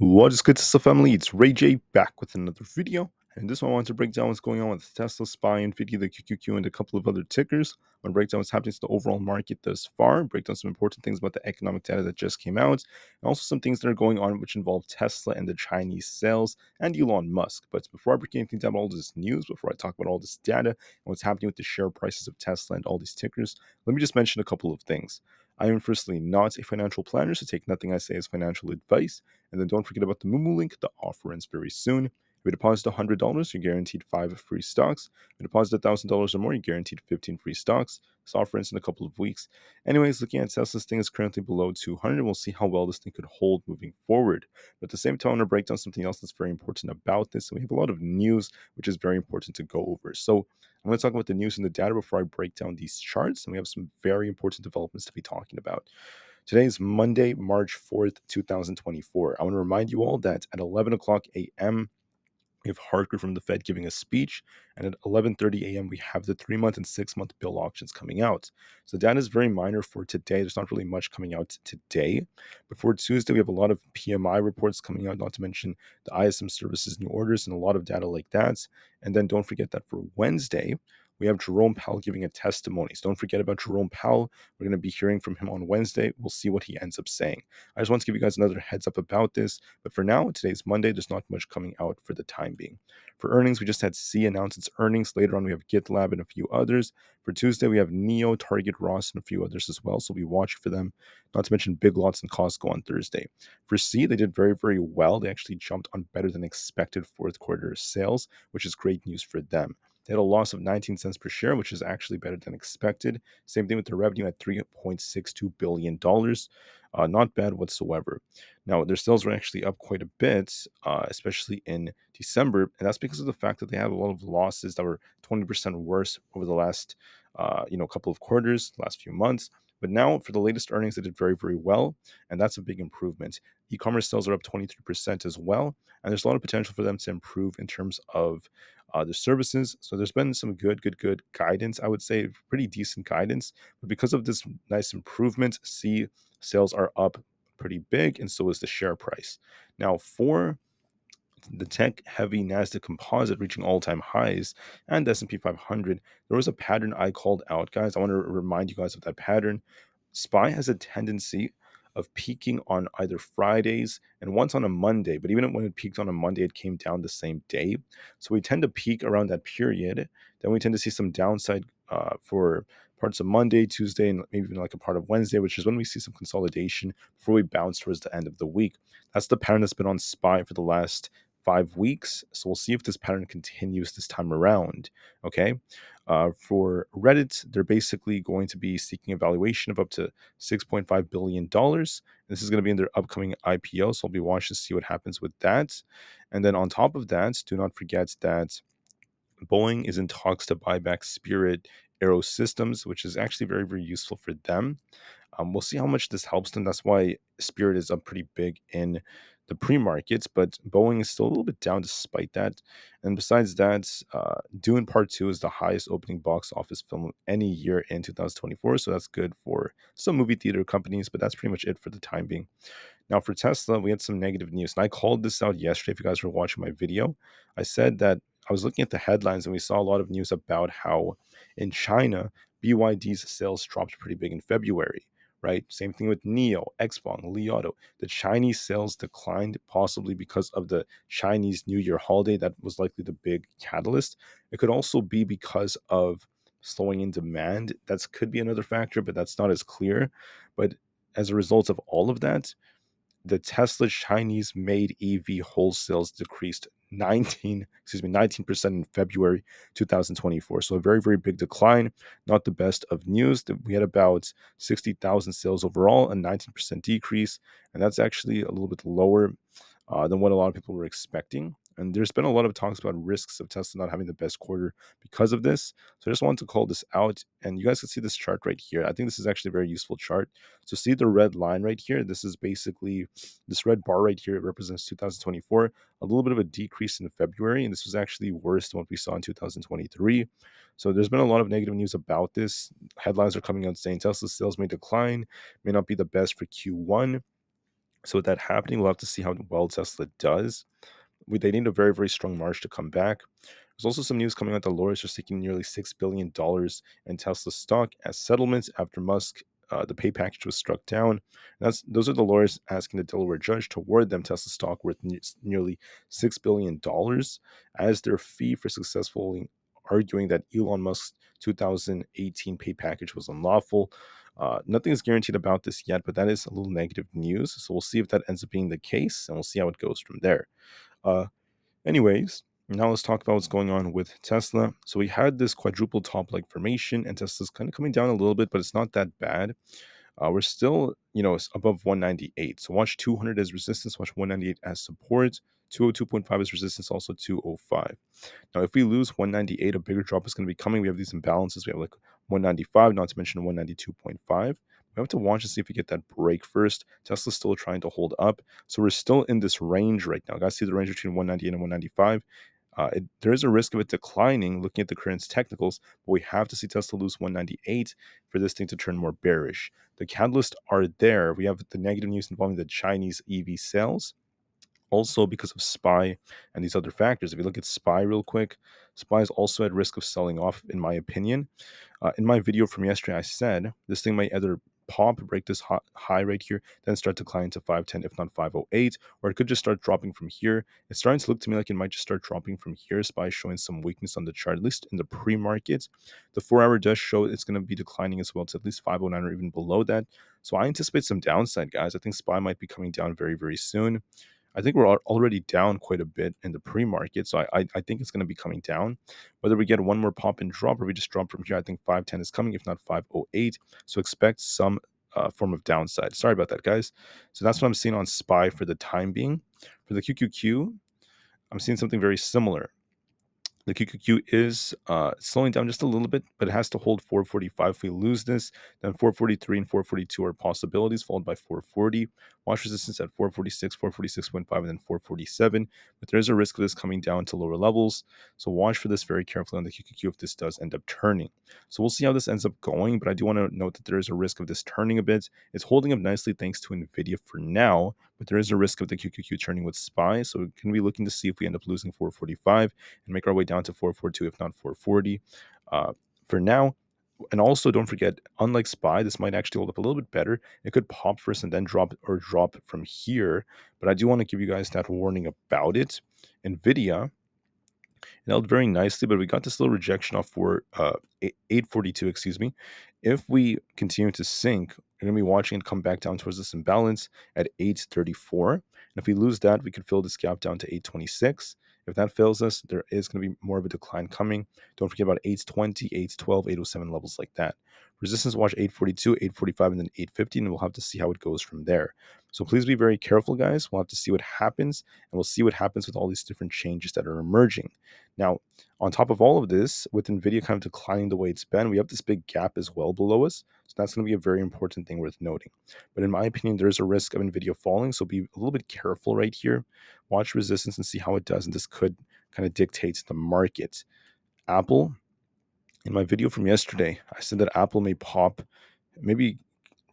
What is good, Tesla family? It's Ray J back with another video. And this one I want to break down what's going on with Tesla, SPY, Nvda, the QQQ, and a couple of other tickers. I want to break down what's happening to the overall market thus far, break down some important things about the economic data that just came out, and also some things that are going on which involve Tesla and the Chinese sales and Elon Musk. But before I break anything down about all this news, before I talk about all this data and what's happening with the share prices of Tesla and all these tickers, let me just mention a couple of things. I am firstly not a financial planner, so take nothing I say as financial advice. And then don't forget about the Moomoo link. The offer ends very soon. If you deposit $100, you're guaranteed 5 free stocks. If you deposit $1,000 or more, you're guaranteed 15 free stocks. This offer ends in a couple of weeks. Anyways, looking at Tesla, this thing is currently below 200. We'll see how well this thing could hold moving forward. But at the same time, I want to break down something else that's very important about this. And we have a lot of news, which is very important to go over. So I'm going to talk about the news and the data before I break down these charts. And we have some very important developments to be talking about. Today is Monday, March 4th, 2024. I want to remind you all that at 11 o'clock a.m., we have Harker from the Fed giving a speech, and at 11:30 a.m. we have the 3-month and 6-month bill auctions coming out. So data is very minor for today. There's not really much coming out today. But for Tuesday, we have a lot of PMI reports coming out, not to mention the ISM services new orders and a lot of data like that. And then don't forget that for Wednesday, we have Jerome Powell giving a testimony. So don't forget about Jerome Powell. We're going to be hearing from him on Wednesday. We'll see what he ends up saying. I just want to give you guys another heads up about this. But for now, today's Monday. There's not much coming out for the time being. For earnings, we just had C announce its earnings. Later on, we have GitLab and a few others. For Tuesday, we have Neo, Target, Ross, and a few others as well. So we'll be watching for them. Not to mention Big Lots and Costco on Thursday. For C, they did very, very well. They actually jumped on better than expected fourth quarter sales, which is great news for them. They had a loss of 19 cents per share, which is actually better than expected. Same thing with their revenue at $3.62 billion. Not bad whatsoever. Now, their sales were actually up quite a bit, especially in December, and that's because of the fact that they had a lot of losses that were 20% worse over the last, couple of quarters, last few months. But now, for the latest earnings, they did very, very well, and that's a big improvement. E-commerce sales are up 23% as well, and there's a lot of potential for them to improve in terms of their services. So there's been some good guidance. I would say pretty decent guidance, but because of this nice improvement, see sales are up pretty big, and so is the share price. Now, for the tech-heavy Nasdaq Composite reaching all-time highs and the S&P 500, there was a pattern I called out, guys. I want to remind you guys of that pattern. SPY has a tendency of peaking on either Fridays and once on a Monday, but even when it peaked on a Monday, it came down the same day. So we tend to peak around that period. Then we tend to see some downside for parts of Monday, Tuesday, and maybe even like a part of Wednesday, which is when we see some consolidation before we bounce towards the end of the week. That's the pattern that's been on SPY for the last 5 weeks. So we'll see if this pattern continues this time around. Okay. For Reddit, they're basically going to be seeking a valuation of up to $6.5 billion. This is going to be in their upcoming IPO. So I'll be watching to see what happens with that. And then on top of that, do not forget that Boeing is in talks to buy back Spirit Aero Systems, which is actually very, very useful for them. We'll see how much this helps them. That's why Spirit is up pretty big in the pre-markets, but Boeing is still a little bit down despite that. And besides that, Dune Part 2 is the highest opening box office film of any year in 2024, so that's good for some movie theater companies, but that's pretty much it for the time being. Now, for Tesla, we had some negative news, and I called this out yesterday. If you guys were watching my video, I said that I was looking at the headlines, and we saw a lot of news about how in China, BYD's sales dropped pretty big in February, right? Same thing with NIO, XPeng, Li Auto. The Chinese sales declined, possibly because of the Chinese New Year holiday. That was likely the big catalyst. It could also be because of slowing in demand. That could be another factor, but that's not as clear. But as a result of all of that, the Tesla Chinese made EV wholesales decreased 19% in February 2024. So a very, very big decline. Not the best of news. We had about 60,000 sales overall, a 19% decrease. And that's actually a little bit lower than what a lot of people were expecting. And there's been a lot of talks about risks of Tesla not having the best quarter because of this. So I just wanted to call this out. And you guys can see this chart right here. I think this is actually a very useful chart. So see the red line right here. This is basically this red bar right here. It represents 2024, a little bit of a decrease in February. And this was actually worse than what we saw in 2023. So there's been a lot of negative news about this. Headlines are coming out saying Tesla sales may decline, may not be the best for Q1. So with that happening, we'll have to see how well Tesla does. They need a very, very strong March to come back. There's also some news coming out that lawyers are seeking nearly $6 billion in Tesla stock as settlements after Musk, the pay package was struck down. And those are the lawyers asking the Delaware judge to award them Tesla stock worth nearly $6 billion as their fee for successfully arguing that Elon Musk's 2018 pay package was unlawful. Nothing is guaranteed about this yet, but that is a little negative news. So we'll see if that ends up being the case, and we'll see how it goes from there. Uh, Anyways, now let's talk about what's going on with Tesla. So we had this quadruple top like formation, and Tesla's kind of coming down a little bit, but it's not that bad. We're still, above 198. So watch 200 as resistance, watch 198 as support. 202.5 is resistance, also 205. Now, if we lose 198, a bigger drop is going to be coming. We have these imbalances. We have like 195, not to mention 192.5. We have to watch and see if we get that break first. Tesla's still trying to hold up. So we're still in this range right now. Guys, see the range between 198 and 195. There is a risk of it declining looking at the current technicals, but we have to see Tesla lose 198 for this thing to turn more bearish. The catalysts are there. We have the negative news involving the Chinese EV sales. Also, because of SPY and these other factors. If you look at SPY real quick, SPY is also at risk of selling off, in my opinion. In my video from yesterday, I said this thing might either pop, break this high right here, then start declining to 510, if not 508, or it could just start dropping from here. It's starting to look to me like it might just start dropping from here. SPY showing some weakness on the chart, at least in the pre-market. The 4 hour does show it's going to be declining as well to at least 509 or even below that. So I anticipate some downside, guys. I think SPY might be coming down very, very soon. I think we're already down quite a bit in the pre-market, so I think it's going to be coming down. Whether we get one more pop and drop or we just drop from here, I think 510 is coming, if not 508. So expect some form of downside. Sorry about that, guys. So that's what I'm seeing on SPY for the time being. For the QQQ, I'm seeing something very similar. The QQQ is slowing down just a little bit, but it has to hold 445. If we lose this, then 443 and 442 are possibilities, followed by 440. Watch resistance at 446, 446.5, and then 447. But there is a risk of this coming down to lower levels. So watch for this very carefully on the QQQ if this does end up turning. So we'll see how this ends up going, but I do want to note that there is a risk of this turning a bit. It's holding up nicely thanks to Nvda for now, but there is a risk of the QQQ turning with SPY. So we can be looking to see if we end up losing 445 and make our way down to 442, if not 440 for now. And also, don't forget, unlike SPY, this might actually hold up a little bit better. It could pop first and then drop from here. But I do want to give you guys that warning about it. Nvidia, it held very nicely, but we got this little rejection off for 842, excuse me. If we continue to sink, we're going to be watching it come back down towards this imbalance at 834. And if we lose that, we could fill this gap down to 826. If that fails us, there is going to be more of a decline coming. Don't forget about 820, 812, 807 levels like that. Resistance watch 842, 845, and then 850, and we'll have to see how it goes from there. So please be very careful, guys. We'll have to see what happens, and we'll see what happens with all these different changes that are emerging. Now, on top of all of this, with NVIDIA kind of declining the way it's been, we have this big gap as well below us. So that's going to be a very important thing worth noting. But in my opinion, there's a risk of NVIDIA falling. So be a little bit careful right here. Watch resistance and see how it does. And this could kind of dictate the market. Apple, in my video from yesterday, I said that Apple may pop, maybe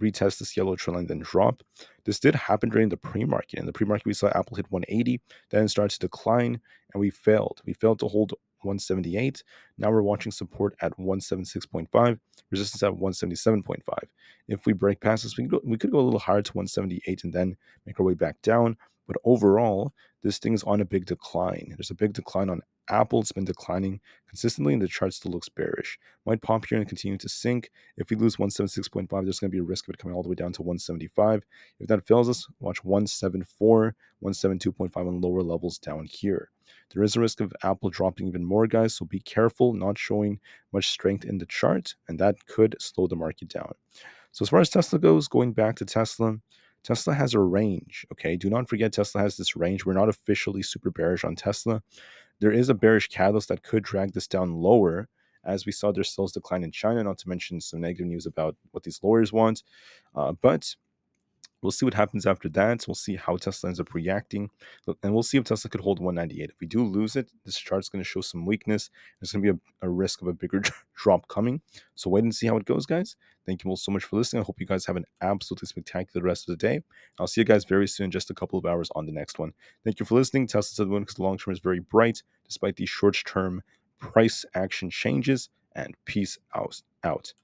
retest this yellow trend line, then drop. This did happen during the pre-market. In the pre-market, we saw Apple hit 180, then it started to decline, and we failed. We failed to hold 178. Now we're watching support at 176.5, resistance at 177.5. If we break past this, we could go a little higher to 178 and then make our way back down. But overall, this thing is on a big decline. There's a big decline on Apple. It's been declining consistently, and the chart still looks bearish. Might pop here and continue to sink. If we lose 176.5, there's going to be a risk of it coming all the way down to 175. If that fails us, watch 174, 172.5 on lower levels down here. There is a risk of Apple dropping even more, guys, so be careful, not showing much strength in the chart, and that could slow the market down. So as far as Tesla goes, going back to Tesla, Tesla has a range, okay? Do not forget Tesla has this range. We're not officially super bearish on Tesla. There is a bearish catalyst that could drag this down lower, as we saw their sales decline in China, not to mention some negative news about what these lawyers want. But We'll see what happens after that. We'll see how Tesla ends up reacting. And we'll see if Tesla could hold 198. If we do lose it, this chart's going to show some weakness. There's going to be a risk of a bigger drop coming. So wait and see how it goes, guys. Thank you all so much for listening. I hope you guys have an absolutely spectacular rest of the day. I'll see you guys very soon, just a couple of hours on the next one. Thank you for listening. Tesla said the win because the long term is very bright, despite these short term price action changes. And peace out.